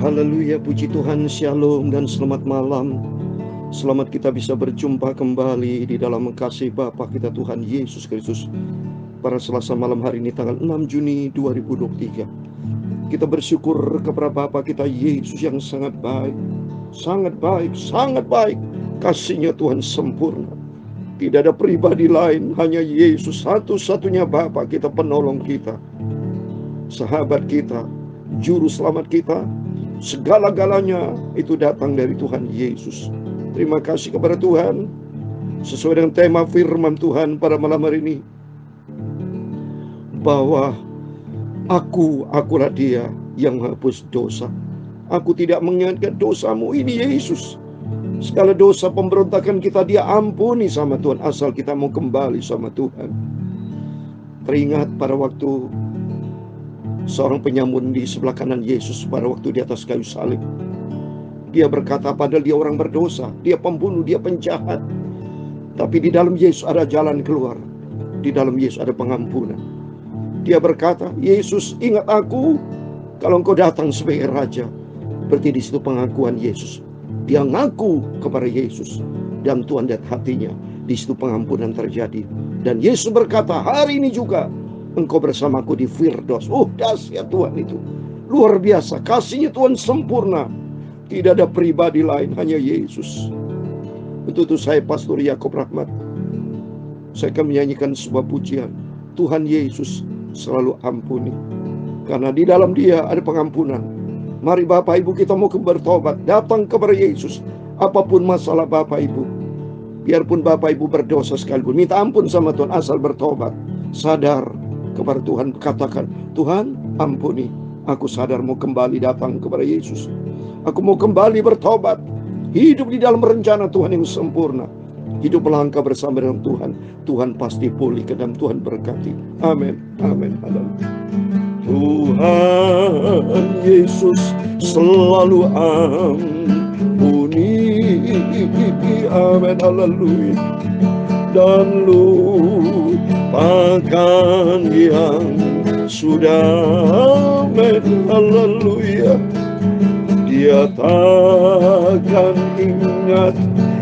Haleluya, puji Tuhan, shalom dan selamat malam. Selamat kita bisa berjumpa kembali di dalam kasih Bapa kita Tuhan Yesus Kristus pada Selasa malam hari ini tanggal 6 Juni 2023. Kita bersyukur kepada Bapa kita Yesus yang sangat baik, sangat baik, sangat baik. Kasih-Nya Tuhan sempurna. Tidak ada pribadi lain, hanya Yesus satu-satunya Bapa kita, penolong kita, sahabat kita, juru selamat kita. Segala-galanya itu datang dari Tuhan Yesus. Terima kasih kepada Tuhan. Sesuai dengan tema firman Tuhan pada malam hari ini, bahwa akulah Dia yang menghapus dosa. Aku tidak mengingatkan dosamu. Ini Yesus. Segala dosa pemberontakan kita Dia ampuni sama Tuhan, asal kita mau kembali sama Tuhan. Teringat pada waktu seorang penyamun di sebelah kanan Yesus pada waktu di atas kayu salib. Dia berkata padahal dia orang berdosa, dia pembunuh, dia penjahat, tapi di dalam Yesus ada jalan keluar. Di dalam Yesus ada pengampunan. Dia berkata, Yesus, ingat aku kalau engkau datang sebagai Raja. Berarti di situ pengakuan Yesus. Dia ngaku kepada Yesus dan Tuhan lihat hatinya. Di situ pengampunan terjadi. Dan Yesus berkata, hari ini juga engkau bersamaku di Firdaus. Oh, dahsyat Tuhan itu. Luar biasa. Kasih-Nya Tuhan sempurna. Tidak ada pribadi lain, hanya Yesus. Untuk itu saya Pastor Yakob Rahmat, saya akan menyanyikan sebuah pujian. Tuhan Yesus selalu ampuni. Karena di dalam Dia ada pengampunan. Mari Bapak Ibu kita mau bertobat. Datang kepada Yesus. Apapun masalah Bapak Ibu. Biarpun Bapak Ibu berdosa sekalipun. Minta ampun sama Tuhan asal bertobat. Sadar kepada Tuhan, katakan, Tuhan ampuni, aku sadar mau kembali datang kepada Yesus. Aku mau kembali bertobat, hidup di dalam rencana Tuhan yang sempurna, hidup melangkah bersama dengan Tuhan. Tuhan pasti pulihkan dan Tuhan berkati. Amin, amin, haleluya. Tuhan Yesus selalu ampuni, amin, haleluya. Dan lupakan yang sudah, amin, haleluya. Dia takkan ingat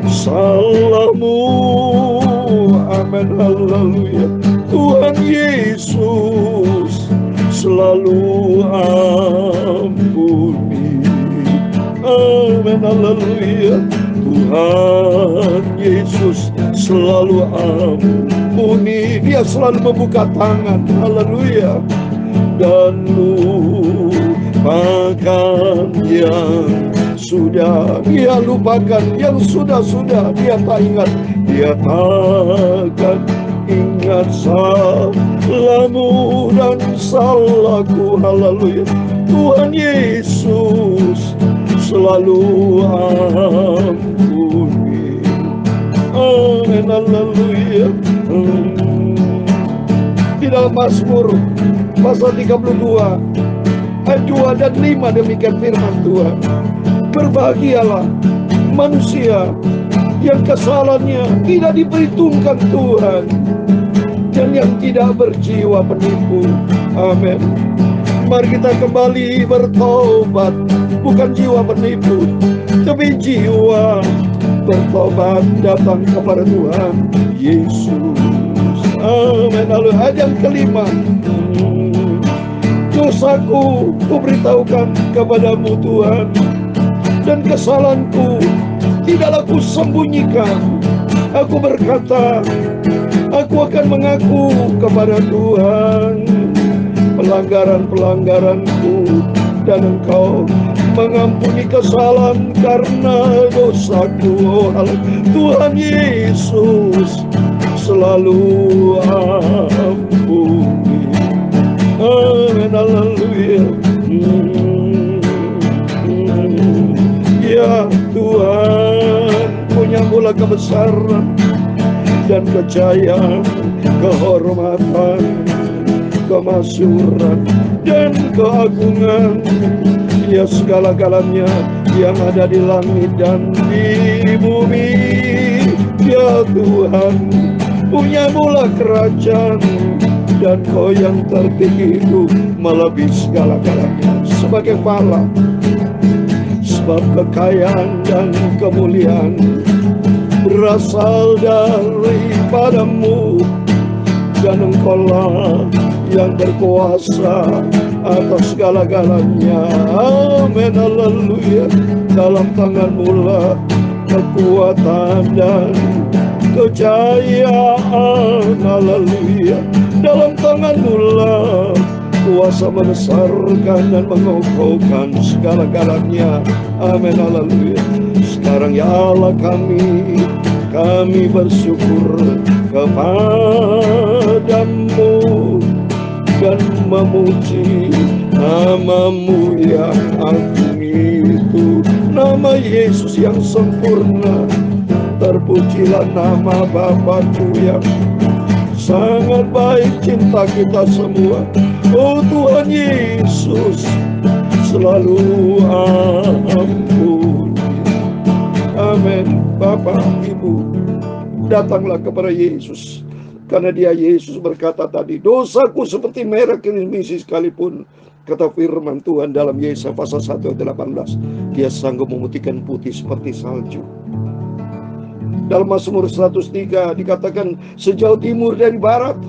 salahmu, amin, haleluya. Tuhan Yesus selalu ampuni, amin, haleluya. Tuhan Yesus selalu ampuni. Dia selalu membuka tangan, haleluya. Dan lupakan yang sudah. Dia lupakan yang sudah-sudah. Dia tak ingat. Dia takkan ingat salahmu dan salahku, haleluya. Tuhan Yesus selalu ampuni, amin, haleluya. Di dalam Mazmur pasal 32 ayat 2 dan 5 demikian firman Tuhan. Berbahagialah manusia yang kesalahannya tidak diperhitungkan Tuhan, dan yang tidak berjiwa penipu. Amin. Mari kita kembali bertobat, bukan jiwa penipu, tapi jiwa bertobat datang kepada Tuhan Yesus. Amin. Lalu ayat yang kelima, dosaku kuberitahukan kepadamu Tuhan, dan kesalahanku tidaklah ku sembunyikan. Aku berkata, aku akan mengaku kepada Tuhan pelanggaran-pelanggaranku, dan Engkau mengampuni kesalahan karena dosaku. Tuhan Yesus selalu ampuni, amin, haleluya. Ya Tuhan, punya mula kebesaran dan kejayaan, kehormatan, kemasyhuran dan keagungan. Ya segala-galanya yang ada di langit dan di bumi. Ya Tuhan, punya mula kerajaan dan Kau yang tertinggi itu melebihi segala-galanya. Sebagai pala Sebab kekayaan dan kemuliaan berasal daripadamu, dan Engkaulah yang berkuasa atas segala-galanya. Amin, haleluya. Dalam tangan-Mu lah kekuatan dan kejayaan, haleluya. Dalam tangan-Mu lah kuasa membesarkan dan mengokohkan segala-galanya. Amin, haleluya. Sekarang ya Allah, kami bersyukur kepadamu dan memuji nama-Mu yang agung itu, nama Yesus yang sempurna. Terpujilah nama Bapa-Ku yang sangat baik, cinta kita semua. Oh Tuhan Yesus, selalu ampuni. Amin. Bapak, Ibu, datanglah kepada Yesus, karena Dia, Yesus, berkata tadi, dosaku seperti merah kirmisi sekalipun, kata firman Tuhan dalam Yesaya pasal 1 ayat 18, Dia sanggup memutihkan putih seperti salju. Dalam Mazmur 103 dikatakan, sejauh timur dari barat,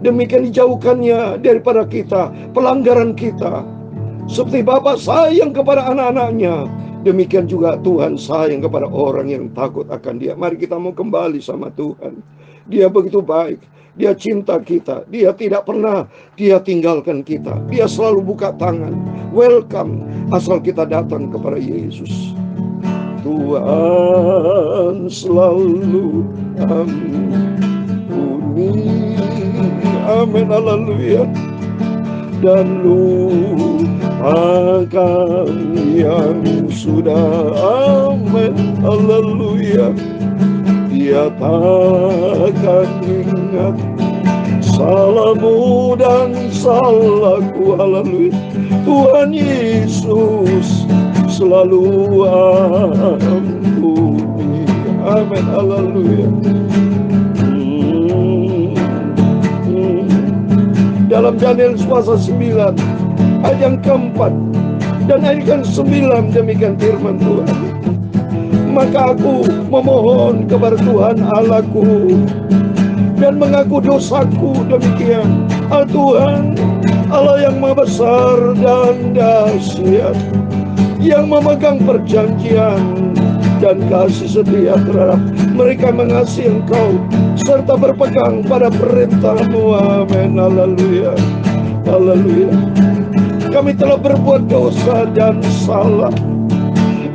demikian dijauhkannya daripada kita pelanggaran kita. Seperti Bapa sayang kepada anak-anaknya, demikian juga Tuhan sayang kepada orang yang takut akan Dia. Mari kita mau kembali sama Tuhan. Dia begitu baik, Dia cinta kita, Dia tidak pernah Dia tinggalkan kita. Dia selalu buka tangan, welcome, asal kita datang kepada Yesus. Tuhan selalu ampuni. Amin, haleluya. Dan lupakan yang sudah. Amin, haleluya. Dia takkan ingat salahmu dan salahku. Haleluya. Tuhan Yesus selalu ampuni. Amin, haleluya. Dalam Daniel pasal 9 ayat yang keempat dan ayat yang 9, demikian firman Tuhan. Maka aku memohon kepada Tuhan Allahku dan mengaku dosaku, demikian. Tuhan Allah yang maha besar dan dahsyat, yang memegang perjanjian dan kasih setia terhadap mereka mengasihi Engkau serta berpegang pada perintah-Mu. Amin, haleluya, haleluya. Kami telah berbuat dosa dan salah,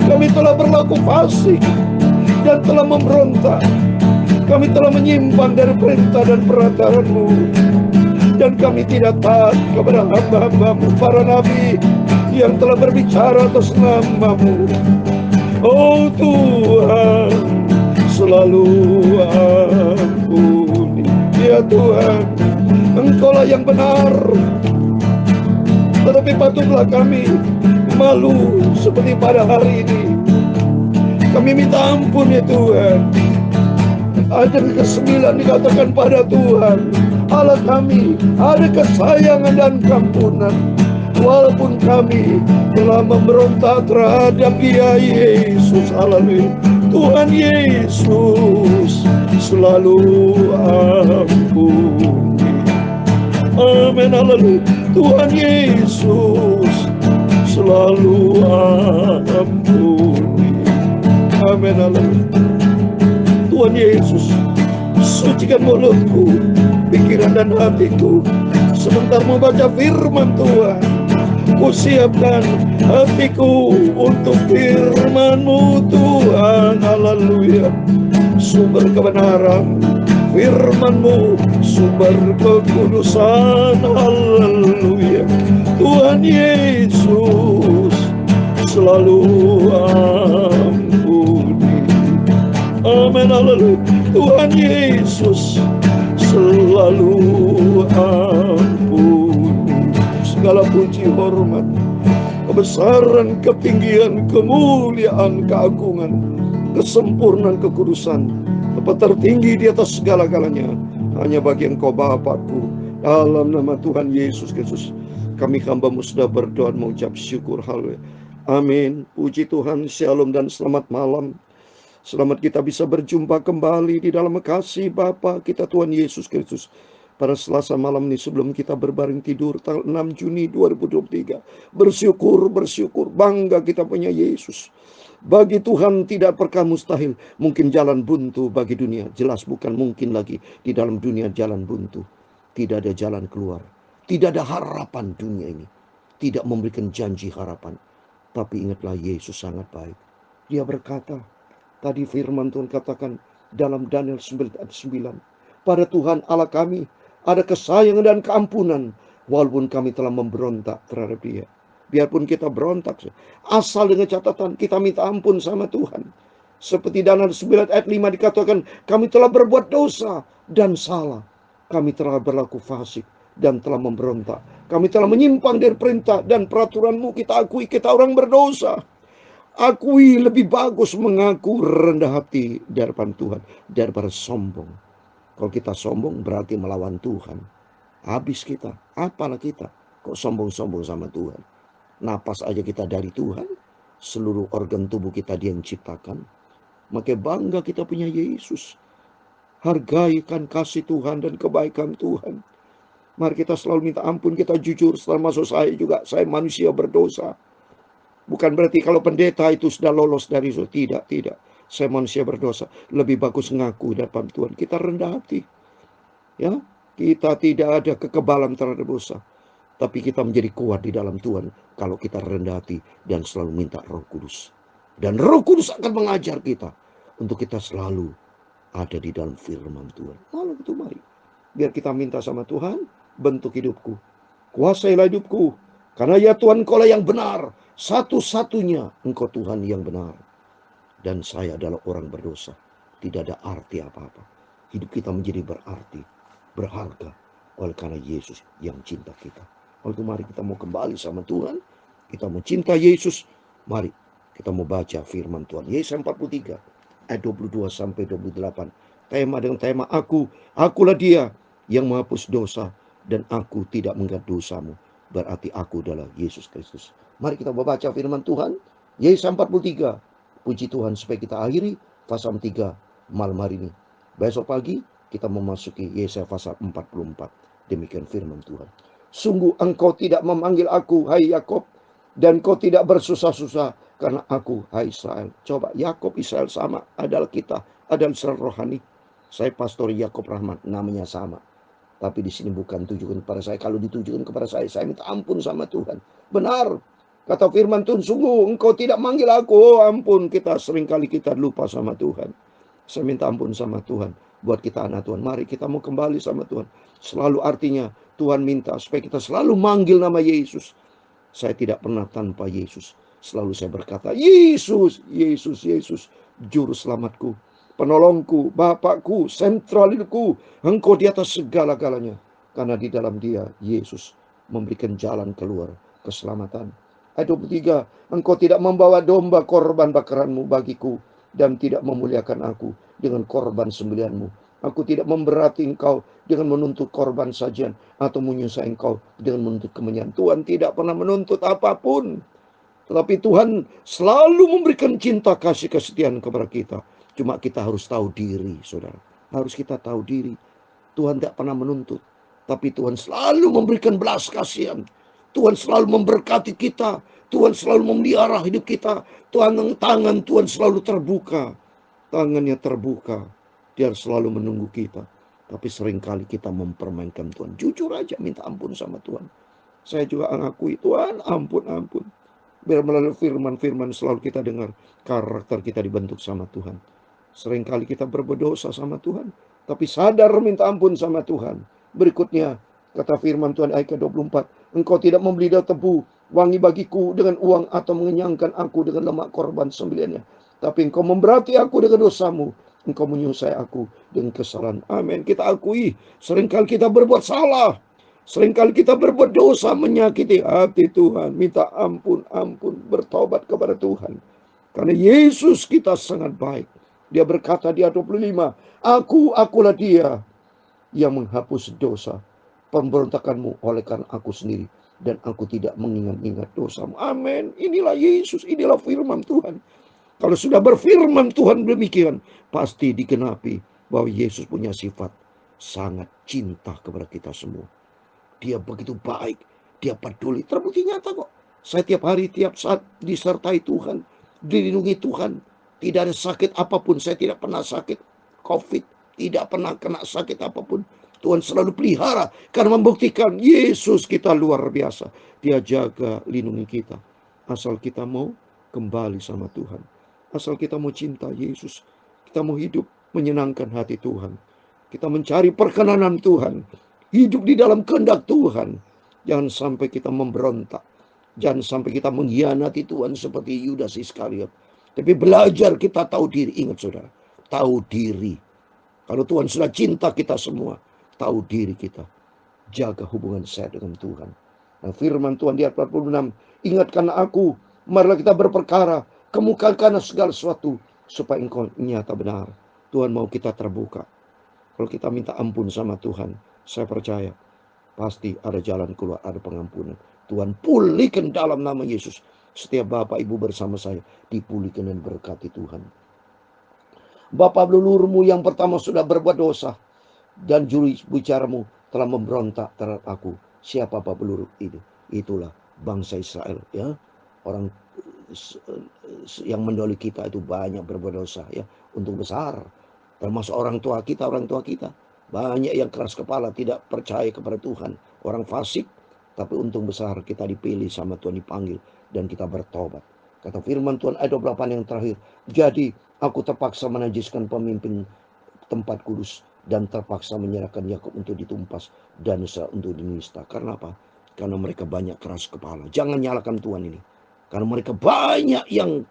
kami telah berlaku fasik dan telah memberontak, kami telah menyimpang dari perintah dan peraturan-Mu, dan kami tidak taat kepada hamba-hamba-Mu para nabi yang telah berbicara atas nama-Mu. Oh Tuhan, selalu ampuni. Ya Tuhan, Engkaulah yang benar, tetapi patutlah kami malu seperti pada hari ini. Kami minta ampun ya Tuhan. Ayat ke-9 dikatakan pada Tuhan Allah kami ada kesayangan dan keampunan, walaupun kami telah memberontak terhadap Dia, Yesus. Haleluya. Tuhan Yesus selalu ampuni. Amin, haleluya. Tuhan Yesus selalu ampuni. Amin, haleluya. Tuhan Yesus, sucikan mulutku, pikiran dan hatiku, sebentar membaca firman Tuhan. Ku siapkan hatiku untuk firman-Mu Tuhan. Haleluya. Sumber kebenaran, firman-Mu, sumber kekudusan. Haleluya. Tuhan Yesus selalu ampuni. Amin, haleluya. Tuhan Yesus selalu ampuni. Segala puji, hormat, kebesaran, ketinggian, kemuliaan, keagungan, kesempurnaan, kekudusan, tempat tertinggi di atas segala-galanya hanya bagi Engkau Bapakku. Dalam nama Tuhan Yesus Kristus, kami hamba-Mu sudah berdoa mengucap syukur. Haleluya. Amin. Puji Tuhan, shalom dan selamat malam. Selamat kita bisa berjumpa kembali di dalam kasih Bapa kita Tuhan Yesus Kristus. Pada Selasa malam ini sebelum kita berbaring tidur tanggal 6 Juni 2023. Bersyukur, bangga kita punya Yesus. Bagi Tuhan tidak perkara mustahil. Mungkin jalan buntu bagi dunia. Jelas bukan mungkin lagi di dalam dunia jalan buntu. Tidak ada jalan keluar. Tidak ada harapan dunia ini. Tidak memberikan janji harapan. Tapi ingatlah Yesus sangat baik. Dia berkata, tadi firman Tuhan katakan dalam Daniel 9 ayat 9. Pada Tuhan Allah kami ada kesayangan dan keampunan. Walaupun kami telah memberontak terhadap dia. Biarpun kita berontak. Asal dengan catatan kita minta ampun sama Tuhan. Seperti Daniel 9 ayat 5 dikatakan. Kami telah berbuat dosa dan salah. Kami telah berlaku fasik dan telah memberontak. Kami telah menyimpang dari perintah dan peraturan-Mu. Kita akui kita orang berdosa. Akui lebih bagus mengaku rendah hati di hadapan Tuhan daripada sombong. Kalau kita sombong berarti melawan Tuhan. Habis kita. Apalah kita kok sombong-sombong sama Tuhan. Napas aja kita dari Tuhan. Seluruh organ tubuh kita Dia yang ciptakan. Maka bangga kita punya Yesus. Hargaikan kasih Tuhan dan kebaikan Tuhan. Mari kita selalu minta ampun, kita jujur. Termasuk saya juga, saya manusia berdosa. Bukan berarti kalau pendeta itu sudah lolos dari itu. Tidak. Saya manusia berdosa. Lebih bagus ngaku di hadapan Tuhan. Kita rendah hati. Ya, kita tidak ada kekebalan terhadap dosa. Tapi kita menjadi kuat di dalam Tuhan kalau kita rendah hati dan selalu minta Roh Kudus. Dan Roh Kudus akan mengajar kita untuk kita selalu ada di dalam firman Tuhan. Malam itu mari. Biar kita minta sama Tuhan, bentuk hidupku. Kuasailah hidupku. Karena ya Tuhan Engkaulah yang benar. Satu-satunya Engkau Tuhan yang benar. Dan saya adalah orang berdosa. Tidak ada arti apa-apa. Hidup kita menjadi berarti, berharga. Oleh karena Yesus yang cinta kita. Oleh itu mari kita mau kembali sama Tuhan. Kita mau cinta Yesus. Mari kita mau baca firman Tuhan. Yesaya 43 ayat 22 sampai 28. Tema dengan tema akulah dia yang menghapus dosa. Dan aku tidak mengingat dosamu. Berarti aku adalah Yesus Kristus. Mari kita membaca firman Tuhan. Yesaya 43. Puji Tuhan supaya kita akhiri pasal 3 malam hari ini. Besok pagi kita memasuki Yesaya pasal 44. Demikian firman Tuhan. Sungguh engkau tidak memanggil aku, hai Yakob, dan kau tidak bersusah-susah karena aku, hai Israel. Coba, Yakob Israel sama, adalah kita, adalah Israel rohani. Saya pastor Yakob Rahman, namanya sama. Tapi di sini bukan tujukan kepada saya. Kalau ditujukan kepada saya minta ampun sama Tuhan. Benar. Kata firman Tuhan, sungguh engkau tidak manggil aku. Oh ampun, seringkali kita lupa sama Tuhan. Saya minta ampun sama Tuhan. Buat kita anak Tuhan. Mari kita mau kembali sama Tuhan. Selalu artinya Tuhan minta supaya kita selalu manggil nama Yesus. Saya tidak pernah tanpa Yesus. Selalu saya berkata, Yesus, Yesus, Yesus, juru selamatku, penolongku, Bapakku, sentral hidupku. Engkau di atas segala-galanya. Karena di dalam Dia, Yesus memberikan jalan keluar keselamatan. Ayat 23, engkau tidak membawa domba korban bakaranmu bagiku, dan tidak memuliakan aku dengan korban sembelihanmu. Aku tidak memberati engkau dengan menuntut korban sajian, atau menyusahkan engkau dengan menuntut kemenyan. Tuhan tidak pernah menuntut apapun. Tetapi Tuhan selalu memberikan cinta kasih kesetiaan kepada kita. Cuma kita harus tahu diri, saudara. Harus kita tahu diri. Tuhan tidak pernah menuntut. Tapi Tuhan selalu memberikan belas kasihan. Tuhan selalu memberkati kita. Tuhan selalu memelihara hidup kita. Tangan Tuhan selalu terbuka. Tangannya terbuka. Dia selalu menunggu kita. Tapi seringkali kita mempermainkan Tuhan. Jujur aja minta ampun sama Tuhan. Saya juga mengakui, Tuhan ampun. Biar melalui firman-firman selalu kita dengar. Karakter kita dibentuk sama Tuhan. Seringkali kita berdosa sama Tuhan. Tapi sadar minta ampun sama Tuhan. Berikutnya, kata firman Tuhan ayat ke-24. Engkau tidak membeli tebu wangi bagiku dengan uang, atau mengenyangkan aku dengan lemak korban sembelihannya. Tapi engkau memberati aku dengan dosamu. Engkau menyusahai aku dengan kesalahan. Amin. Kita akui, seringkali kita berbuat salah. Seringkali kita berbuat dosa, menyakiti hati Tuhan. Minta ampun, bertobat kepada Tuhan. Karena Yesus kita sangat baik. Dia berkata di ayat 25, akulah dia yang menghapus dosa pemberontakanmu oleh karena aku sendiri dan aku tidak mengingat-ingat dosamu. Amin. Inilah Yesus, inilah firman Tuhan. Kalau sudah berfirman Tuhan demikian, pasti digenapi bahwa Yesus punya sifat sangat cinta kepada kita semua. Dia begitu baik, dia peduli. Terbukti nyata kok. Saya tiap hari, tiap saat disertai Tuhan, dilindungi Tuhan. Tidak ada sakit apapun. Saya tidak pernah sakit COVID, tidak pernah kena sakit apapun. Tuhan selalu pelihara karena membuktikan Yesus kita luar biasa. Dia jaga, lindungi kita. Asal kita mau kembali sama Tuhan. Asal kita mau cinta Yesus. Kita mau hidup menyenangkan hati Tuhan. Kita mencari perkenanan Tuhan. Hidup di dalam kehendak Tuhan. Jangan sampai kita memberontak. Jangan sampai kita mengkhianati Tuhan seperti Yudas Iskariot. Tapi belajar kita tahu diri. Ingat saudara, tahu diri. Kalau Tuhan sudah cinta kita semua, tahu diri kita. Jaga hubungan saya dengan Tuhan. Nah, firman Tuhan di ayat 46, ingatkan aku, marilah kita berperkara, kemukakan segala sesuatu, supaya engkau nyata benar. Tuhan mau kita terbuka. Kalau kita minta ampun sama Tuhan, saya percaya pasti ada jalan keluar, ada pengampunan. Tuhan pulihkan dalam nama Yesus. Setiap bapak ibu bersama saya dipulihkan dan berkati Tuhan. Bapak leluhurmu yang pertama sudah berbuat dosa, dan juru bicaramu telah memberontak terhadap aku. Siapa bapak leluhur itu? Itulah bangsa Israel, ya. Orang yang mendahului kita itu banyak berbuat dosa, ya, untung besar. Termasuk orang tua kita. Banyak yang keras kepala, tidak percaya kepada Tuhan. Orang fasik, tapi untung besar kita dipilih sama Tuhan, dipanggil, dan kita bertobat. Kata firman Tuhan ayat 28 yang terakhir. Jadi aku terpaksa menajiskan pemimpin tempat kudus, dan terpaksa menyerahkan Yakub untuk ditumpas dan Esau untuk dinista. Karena apa? Karena mereka banyak keras kepala. Jangan nyalakan Tuhan ini. Karena mereka banyak yang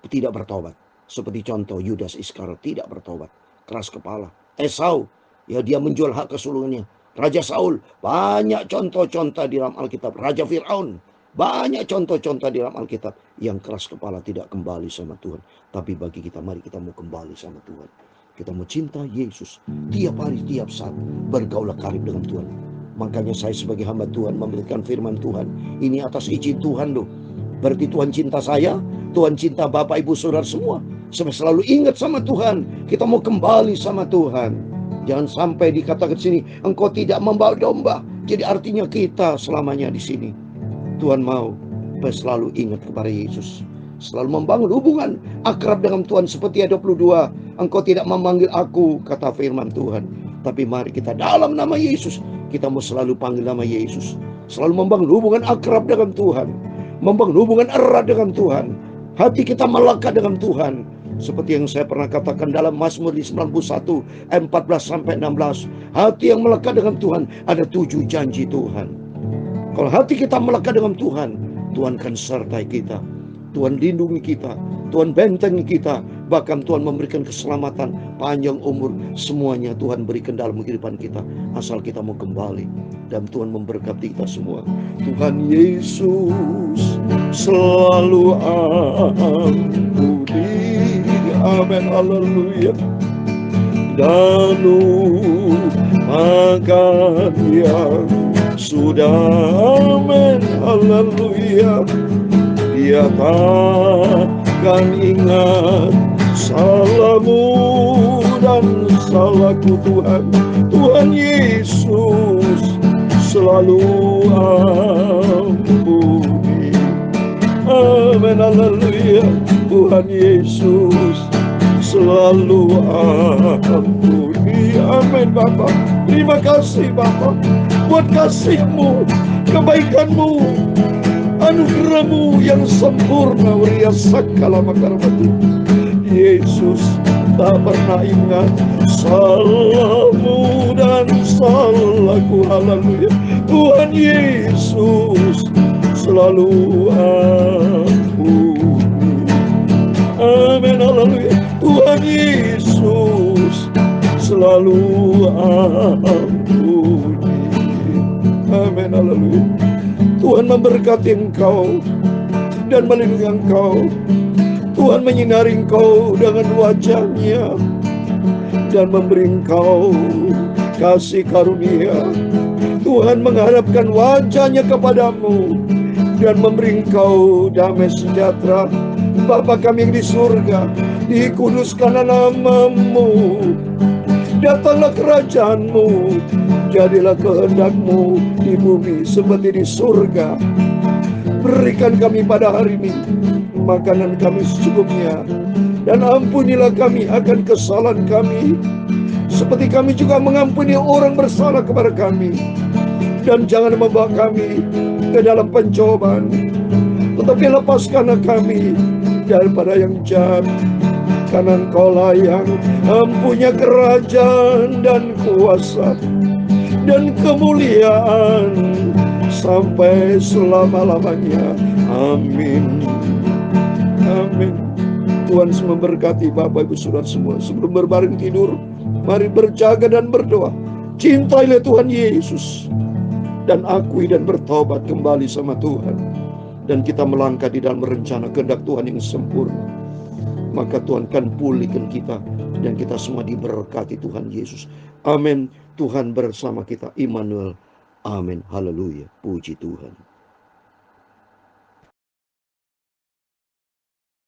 tidak bertobat. Seperti contoh Yudas Iskariot tidak bertobat. Keras kepala. Esau, ya, dia menjual hak kesulungannya. Raja Saul, banyak contoh-contoh di dalam Alkitab. Raja Fir'aun, banyak contoh-contoh di dalam Alkitab yang keras kepala tidak kembali sama Tuhan. Tapi bagi kita, mari kita mau kembali sama Tuhan. Kita mau cinta Yesus. Tiap hari, tiap saat bergaulah karib dengan Tuhan. Makanya saya sebagai hamba Tuhan memberikan firman Tuhan. Ini atas izin Tuhan loh. Berarti Tuhan cinta saya, Tuhan cinta Bapak Ibu Saudara semua. Supaya selalu ingat sama Tuhan. Kita mau kembali sama Tuhan. Jangan sampai dikatakan sini, engkau tidak membawa domba. Jadi artinya kita selamanya di sini. Tuhan mau selalu ingat kepada Yesus. Selalu membangun hubungan akrab dengan Tuhan. Seperti ayat 22. Engkau tidak memanggil aku, kata firman Tuhan. Tapi mari kita dalam nama Yesus. Kita mau selalu panggil nama Yesus. Selalu membangun hubungan akrab dengan Tuhan. Membangun hubungan erat dengan Tuhan. Hati kita melekat dengan Tuhan. Seperti yang saya pernah katakan dalam Mazmur di 91 ayat 14-16. Hati yang melekat dengan Tuhan, ada 7 janji Tuhan. Kalau hati kita melekat dengan Tuhan, Tuhan akan sertai kita. Tuhan lindungi kita, Tuhan bentengi kita. Bahkan Tuhan memberikan keselamatan, panjang umur. Semuanya Tuhan berikan dalam kehidupan kita, asal kita mau kembali. Dan Tuhan memberkati kita semua. Tuhan Yesus selalu ampuni. Amin, haleluya. Dan lupakan yang sudah. Amin, haleluya. Dia takkan ingat salahmu dan salahku Tuhan. Tuhan Yesus selalu ampuni. Amin, haleluya. Tuhan Yesus selalu ampuni. Amin, Bapa. Terima kasih Bapa buat kasih-Mu, kebaikan-Mu, anugerah-Mu yang sempurna. Waria sakala makarmati. Yesus tak pernah ingat salahmu dan salahku. Haleluya. Tuhan Yesus selalu ampuni. Amin, haleluya. Tuhan Yesus selalu ampuni. Amin, haleluya. Tuhan memberkati engkau dan melindungi engkau. Tuhan menyinari engkau dengan wajah-Nya dan memberi engkau kasih karunia. Tuhan Tuhan menghadapkan wajahnya kepadamu dan memberi engkau damai sejahtera. Bapa kami yang di surga, dikuduskanlah namamu, datanglah kerajaanmu, jadilah kehendakmu di bumi seperti di surga. Berikan kami pada hari ini makanan kami secukupnya, dan ampunilah kami akan kesalahan kami, seperti kami juga mengampuni orang bersalah kepada kami. Dan jangan membawa kami ke dalam pencobaan, tetapi lepaskanlah kami daripada yang jahat. Karena Engkaulah yang mempunyai kerajaan dan kuasa dan kemuliaan sampai selama-lamanya. Amin. Amin. Tuhan memberkati Bapak Ibu Saudara semua. Sebelum berbaring tidur, mari berjaga dan berdoa. Cintailah Tuhan Yesus dan akui dan bertobat kembali sama Tuhan. Dan kita melangkah di dalam rencana kehendak Tuhan yang sempurna. Maka Tuhan akan pulihkan kita, dan kita semua diberkati Tuhan Yesus. Amin. Tuhan bersama kita, Immanuel. Amin. Haleluya. Puji Tuhan.